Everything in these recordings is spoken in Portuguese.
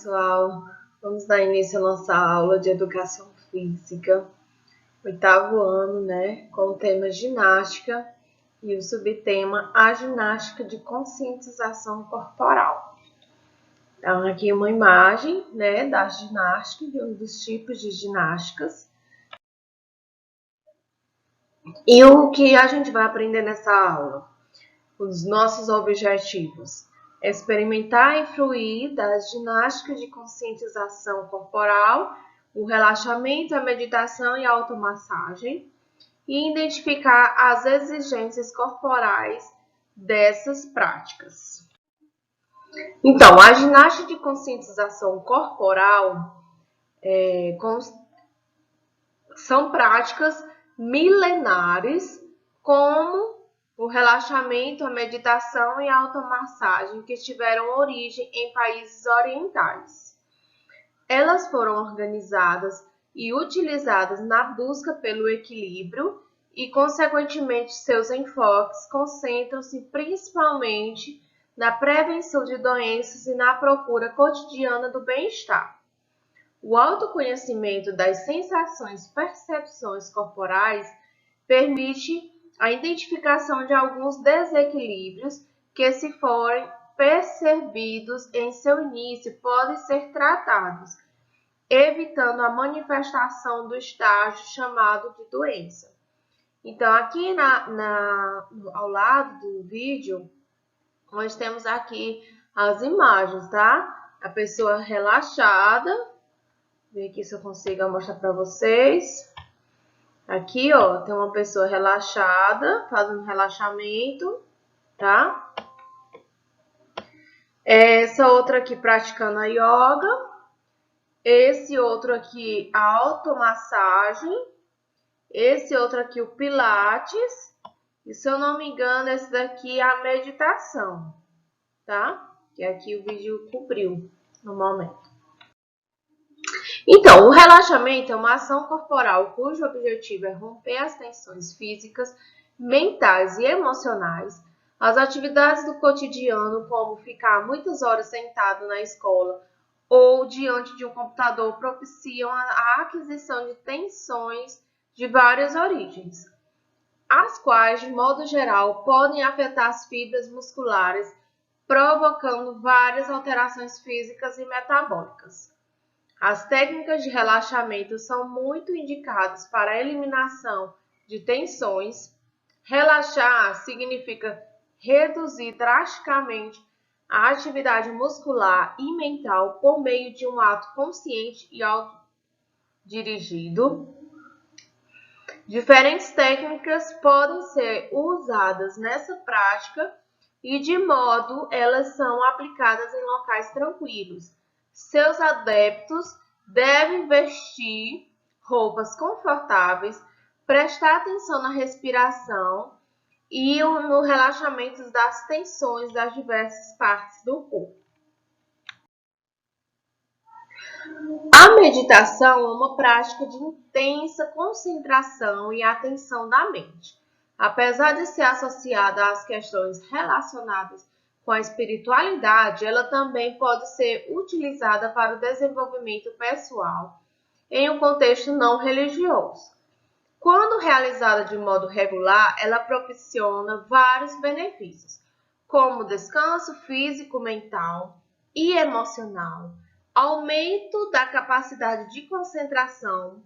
pessoal, vamos dar início à nossa aula de Educação Física, 8º ano, né, com o tema Ginástica e o subtema A Ginástica de Conscientização Corporal. Então, aqui uma imagem, né, da ginástica, de um dos tipos de ginásticas. E o que a gente vai aprender nessa aula? Os nossos objetivos. Experimentar e fruir das ginásticas de conscientização corporal, o relaxamento, a meditação e a automassagem, e identificar as exigências corporais dessas práticas. Então, a ginástica de conscientização corporal são práticas milenares, como o relaxamento, a meditação e a automassagem, que tiveram origem em países orientais. Elas foram organizadas e utilizadas na busca pelo equilíbrio e, consequentemente, seus enfoques concentram-se principalmente na prevenção de doenças e na procura cotidiana do bem-estar. O autoconhecimento das sensações e percepções corporais permite a identificação de alguns desequilíbrios que, se forem percebidos em seu início, podem ser tratados, evitando a manifestação do estágio chamado de doença. Então, aqui ao lado do vídeo, nós temos aqui as imagens, tá? A pessoa relaxada. Ver aqui se eu consigo mostrar para vocês. Aqui, ó, tem uma pessoa relaxada, fazendo relaxamento, tá? Essa outra aqui praticando a yoga. Esse outro aqui, a automassagem. Esse outro aqui, o pilates. E se eu não me engano, esse daqui é a meditação, tá? Que aqui o vídeo cobriu no momento. Então, o relaxamento é uma ação corporal cujo objetivo é romper as tensões físicas, mentais e emocionais. As atividades do cotidiano, como ficar muitas horas sentado na escola ou diante de um computador, propiciam a aquisição de tensões de várias origens, as quais, de modo geral, podem afetar as fibras musculares, provocando várias alterações físicas e metabólicas. As técnicas de relaxamento são muito indicadas para a eliminação de tensões. Relaxar significa reduzir drasticamente a atividade muscular e mental por meio de um ato consciente e autodirigido. Diferentes técnicas podem ser usadas nessa prática e, de modo, elas são aplicadas em locais tranquilos. Seus adeptos devem vestir roupas confortáveis, prestar atenção na respiração e no relaxamento das tensões das diversas partes do corpo. A meditação é uma prática de intensa concentração e atenção da mente. Apesar de ser associada às questões relacionadas com a espiritualidade, ela também pode ser utilizada para o desenvolvimento pessoal em um contexto não religioso. Quando realizada de modo regular, ela proporciona vários benefícios, como descanso físico, mental e emocional, aumento da capacidade de concentração,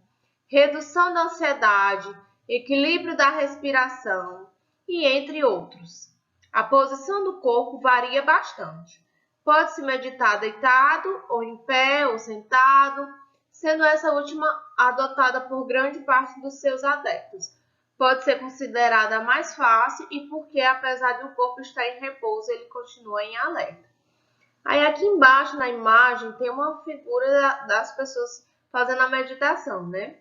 redução da ansiedade, equilíbrio da respiração e entre outros. A posição do corpo varia bastante. Pode-se meditar deitado, ou em pé, ou sentado, sendo essa última adotada por grande parte dos seus adeptos. Pode ser considerada a mais fácil e porque, apesar de o corpo estar em repouso, ele continua em alerta. Aí aqui embaixo na imagem tem uma figura das pessoas fazendo a meditação, né?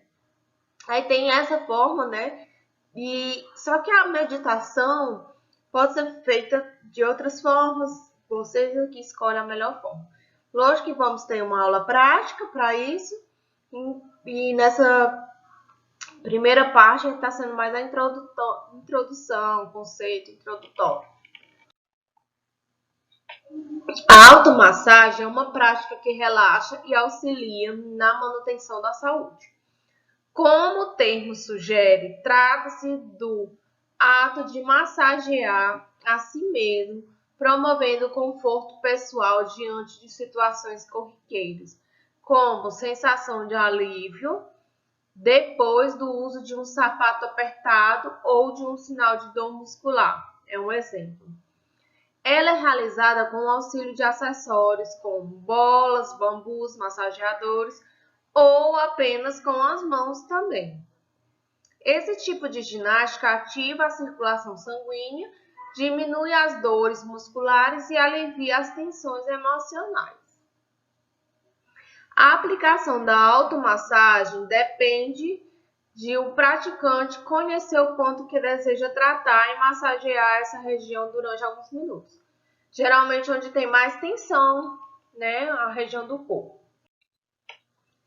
Aí tem essa forma, né? Só que a meditação pode ser feita de outras formas, vocês aqui escolhem a melhor forma. Lógico que vamos ter uma aula prática para isso, e nessa primeira parte está sendo mais a introdução, conceito introdutório. A automassagem é uma prática que relaxa e auxilia na manutenção da saúde. Como o termo sugere, trata-se do ato de massagear a si mesmo, promovendo o conforto pessoal diante de situações corriqueiras, como sensação de alívio depois do uso de um sapato apertado ou de um sinal de dor muscular. É um exemplo. Ela é realizada com o auxílio de acessórios como bolas, bambus, massageadores ou apenas com as mãos também. Esse tipo de ginástica ativa a circulação sanguínea, diminui as dores musculares e alivia as tensões emocionais. A aplicação da automassagem depende de o praticante conhecer o ponto que deseja tratar e massagear essa região durante alguns minutos. Geralmente onde tem mais tensão, né, a região do corpo.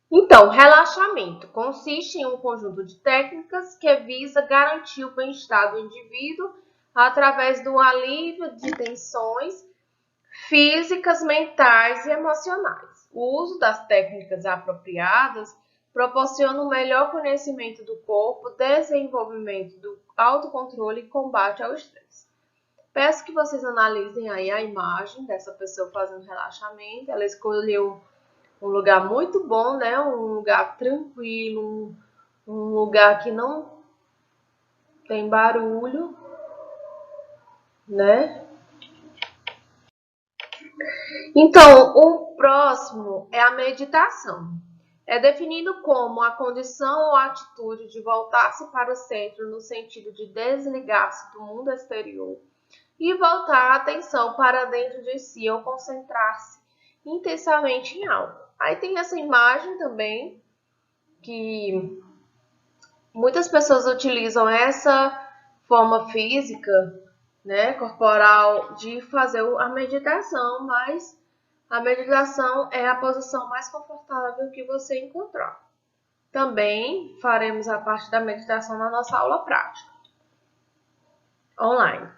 Então, relaxamento consiste em um conjunto de técnicas que visa garantir o bem-estar do indivíduo através do alívio de tensões físicas, mentais e emocionais. O uso das técnicas apropriadas proporciona um melhor conhecimento do corpo, desenvolvimento do autocontrole e combate ao estresse. Peço que vocês analisem aí a imagem dessa pessoa fazendo relaxamento. Ela escolheu um lugar muito bom, né? Um lugar tranquilo, um lugar que não tem barulho, né? Então, o próximo é a meditação. É definido como a condição ou atitude de voltar-se para o centro no sentido de desligar-se do mundo exterior e voltar a atenção para dentro de si ou concentrar-se intensamente em algo. Aí tem essa imagem também que muitas pessoas utilizam essa forma física, né, corporal de fazer a meditação, mas a meditação é a posição mais confortável que você encontrar. Também faremos a parte da meditação na nossa aula prática, online.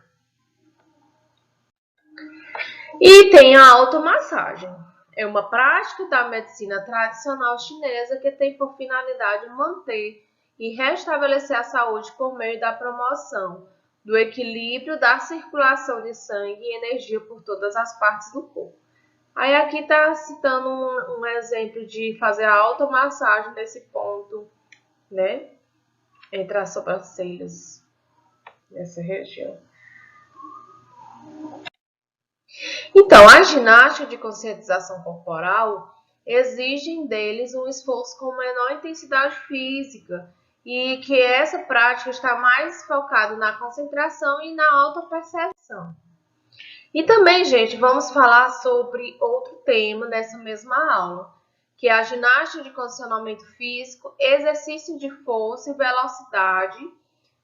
E tem a automassagem. É uma prática da medicina tradicional chinesa que tem por finalidade manter e restabelecer a saúde por meio da promoção do equilíbrio da circulação de sangue e energia por todas as partes do corpo. Aí aqui está citando um exemplo de fazer a automassagem nesse ponto, né? Entre as sobrancelhas, nessa região. Então, a ginástica de conscientização corporal exigem deles um esforço com menor intensidade física e que essa prática está mais focada na concentração e na autopercepção. E também, gente, vamos falar sobre outro tema nessa mesma aula, que é a ginástica de condicionamento físico, exercício de força e velocidade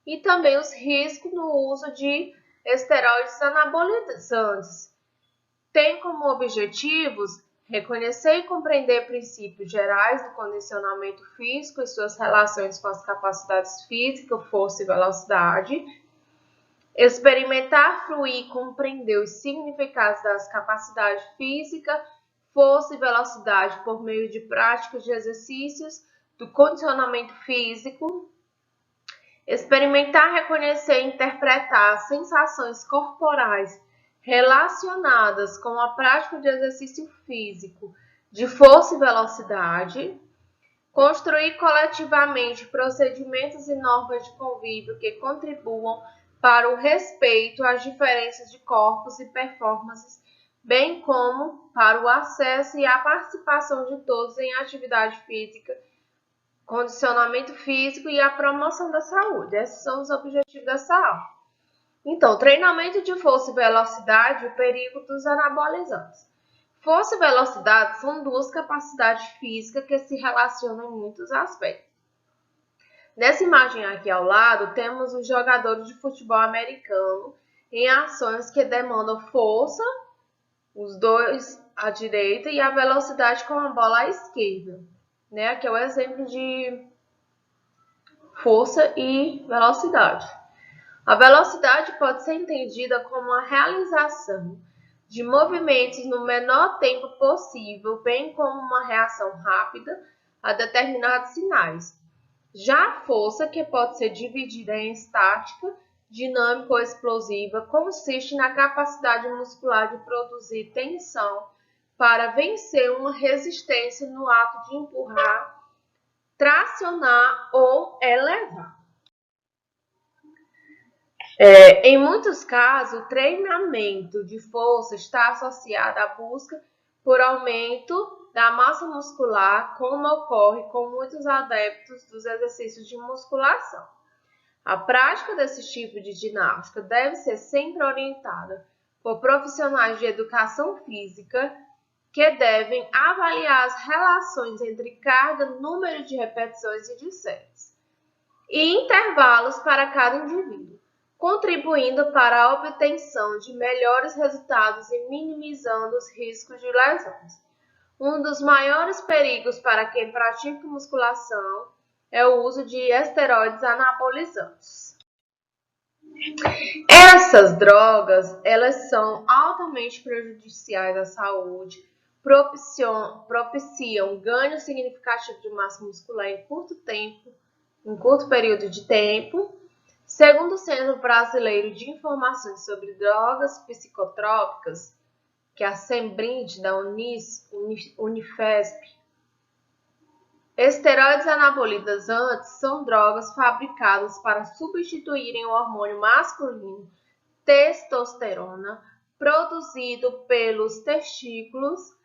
e também os riscos no uso de esteroides anabolizantes. Tem como objetivos reconhecer e compreender princípios gerais do condicionamento físico e suas relações com as capacidades físicas, força e velocidade, experimentar, fruir e compreender os significados das capacidades físicas, força e velocidade por meio de práticas de exercícios do condicionamento físico, experimentar, reconhecer e interpretar sensações corporais relacionadas com a prática de exercício físico de força e velocidade, construir coletivamente procedimentos e normas de convívio que contribuam para o respeito às diferenças de corpos e performances, bem como para o acesso e a participação de todos em atividade física, condicionamento físico e a promoção da saúde. Esses são os objetivos dessa aula. Então, treinamento de força e velocidade e o perigo dos anabolizantes. Força e velocidade são duas capacidades físicas que se relacionam em muitos aspectos. Nessa imagem aqui ao lado, temos os jogadores de futebol americano em ações que demandam força, os dois à direita, e a velocidade com a bola à esquerda. Né? Aqui é o exemplo de força e velocidade. A velocidade pode ser entendida como a realização de movimentos no menor tempo possível, bem como uma reação rápida a determinados sinais. Já a força, que pode ser dividida em estática, dinâmica ou explosiva, consiste na capacidade muscular de produzir tensão para vencer uma resistência no ato de empurrar, tracionar ou elevar. Em muitos casos, o treinamento de força está associado à busca por aumento da massa muscular, como ocorre com muitos adeptos dos exercícios de musculação. A prática desse tipo de ginástica deve ser sempre orientada por profissionais de educação física que devem avaliar as relações entre carga, número de repetições e de séries, e intervalos para cada indivíduo, contribuindo para a obtenção de melhores resultados e minimizando os riscos de lesões. Um dos maiores perigos para quem pratica musculação é o uso de esteroides anabolizantes. Essas drogas, elas são altamente prejudiciais à saúde, propiciam ganho significativo de massa muscular em curto período de tempo. Segundo o Centro Brasileiro de Informações sobre Drogas Psicotrópicas, que é a Sembrinde da Unifesp, esteroides anabolizantes são drogas fabricadas para substituírem o hormônio masculino testosterona, produzido pelos testículos.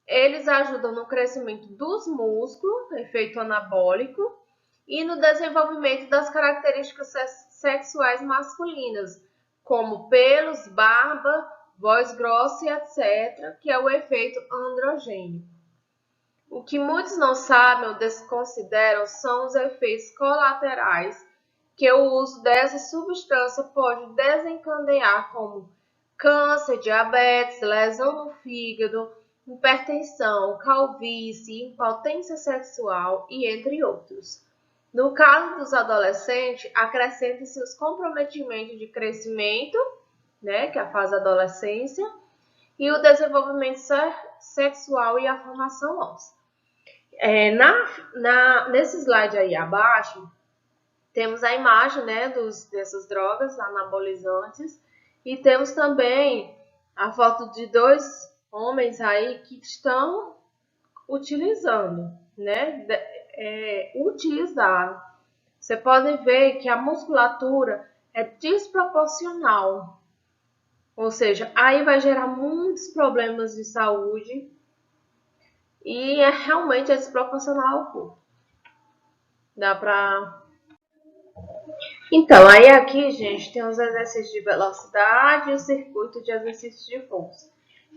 Eles ajudam no crescimento dos músculos, efeito anabólico, e no desenvolvimento das características sexuais masculinas, como pelos, barba, voz grossa e etc., que é o efeito androgênico. O que muitos não sabem ou desconsideram são os efeitos colaterais que o uso dessa substância pode desencadear, como câncer, diabetes, lesão no fígado, hipertensão, calvície, impotência sexual e entre outros. No caso dos adolescentes, acrescenta-se os comprometimentos de crescimento, né, que é a fase da adolescência, e o desenvolvimento sexual e a formação óssea. Nesse slide aí abaixo, temos a imagem, né, dessas drogas anabolizantes e temos também a foto de dois homens aí que estão utilizando, né, utilizaram. Você pode ver que a musculatura é desproporcional, ou seja, aí vai gerar muitos problemas de saúde e realmente desproporcional ao corpo. Dá pra... Então, aí aqui, gente, tem os exercícios de velocidade e o circuito de exercícios de força.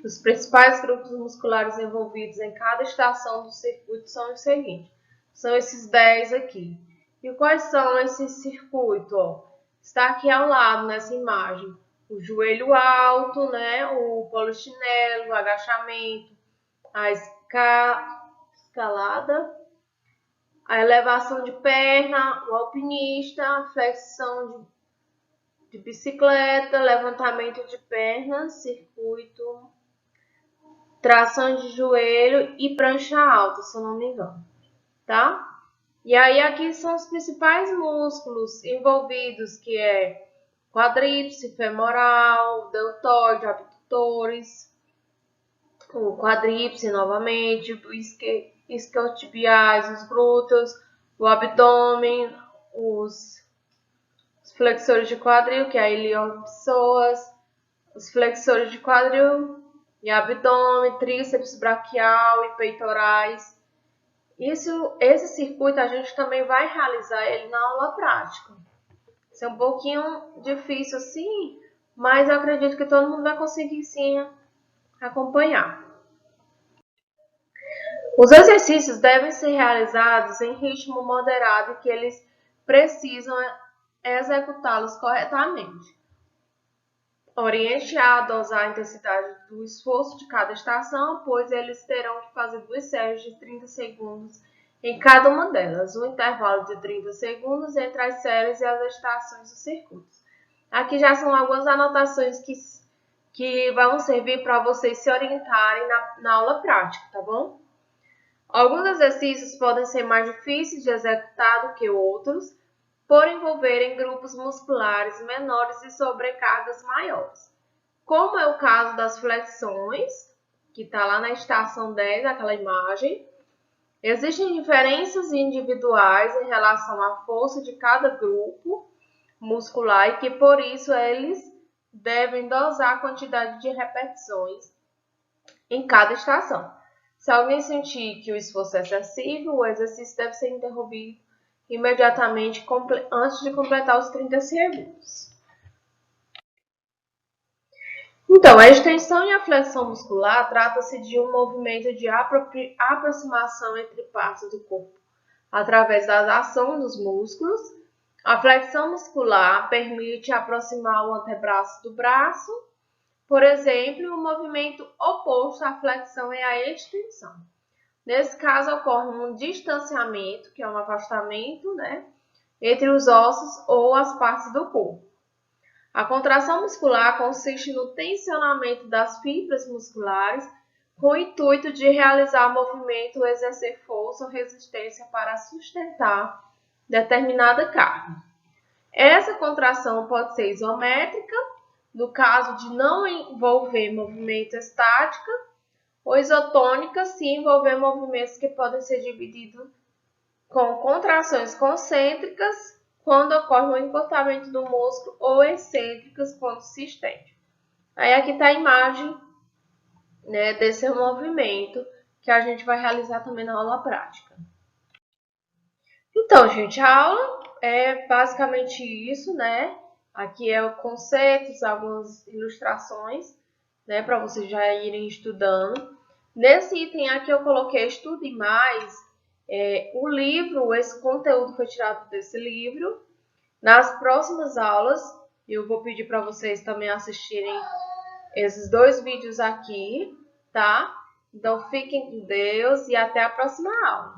Os principais grupos musculares envolvidos em cada estação do circuito são os seguintes. São esses 10 aqui. E quais são esses circuitos? Está aqui ao lado nessa imagem. O joelho alto, né? O polichinelo, o agachamento, a escalada, a elevação de perna, o alpinista, a flexão de bicicleta, levantamento de pernas, circuito, tração de joelho e prancha alta, se eu não me engano, tá? E aí aqui são os principais músculos envolvidos, que é quadríceps femoral, deltoide, abdutores, o quadríceps novamente, o isquiotibiais, os glúteos, o abdômen, os flexores de quadril, que é a iliopsoas, os flexores de quadril e abdômen, tríceps braquial e peitorais. Esse circuito a gente também vai realizar ele na aula prática. Isso é um pouquinho difícil assim, mas eu acredito que todo mundo vai conseguir sim acompanhar. Os exercícios devem ser realizados em ritmo moderado e que eles precisam executá-los corretamente. Oriente a dosar a intensidade do esforço de cada estação, pois eles terão que fazer 2 séries de 30 segundos em cada uma delas, um intervalo de 30 segundos entre as séries e as estações dos circuitos. Aqui já são algumas anotações que vão servir para vocês se orientarem na aula prática, tá bom? Alguns exercícios podem ser mais difíceis de executar do que outros, por envolverem grupos musculares menores e sobrecargas maiores. Como é o caso das flexões, que está lá na estação 10, aquela imagem. Existem diferenças individuais em relação à força de cada grupo muscular e que, por isso, eles devem dosar a quantidade de repetições em cada estação. Se alguém sentir que o esforço é excessivo, o exercício deve ser interrompido imediatamente antes de completar os 30 segundos. Então, a extensão e a flexão muscular trata-se de um movimento de aproximação entre partes do corpo através da ação dos músculos. A flexão muscular permite aproximar o antebraço do braço. Por exemplo, o movimento oposto à flexão é a extensão. Nesse caso, ocorre um distanciamento, que é um afastamento, entre os ossos ou as partes do corpo. A contração muscular consiste no tensionamento das fibras musculares com o intuito de realizar movimento ou exercer força ou resistência para sustentar determinada carga. Essa contração pode ser isométrica, no caso de não envolver movimento estático, ou isotônica, se envolver movimentos que podem ser divididos com contrações concêntricas, quando ocorre um encurtamento do músculo, ou excêntricas, quando se estende. Aí aqui está a imagem desse movimento que a gente vai realizar também na aula prática. Então, gente, a aula é basicamente isso, Aqui é o conceito, algumas ilustrações, para vocês já irem estudando. Nesse item aqui eu coloquei Estude Mais. O livro, esse conteúdo foi tirado desse livro. Nas próximas aulas, eu vou pedir para vocês também assistirem esses 2 vídeos aqui, tá? Então, fiquem com Deus e até a próxima aula.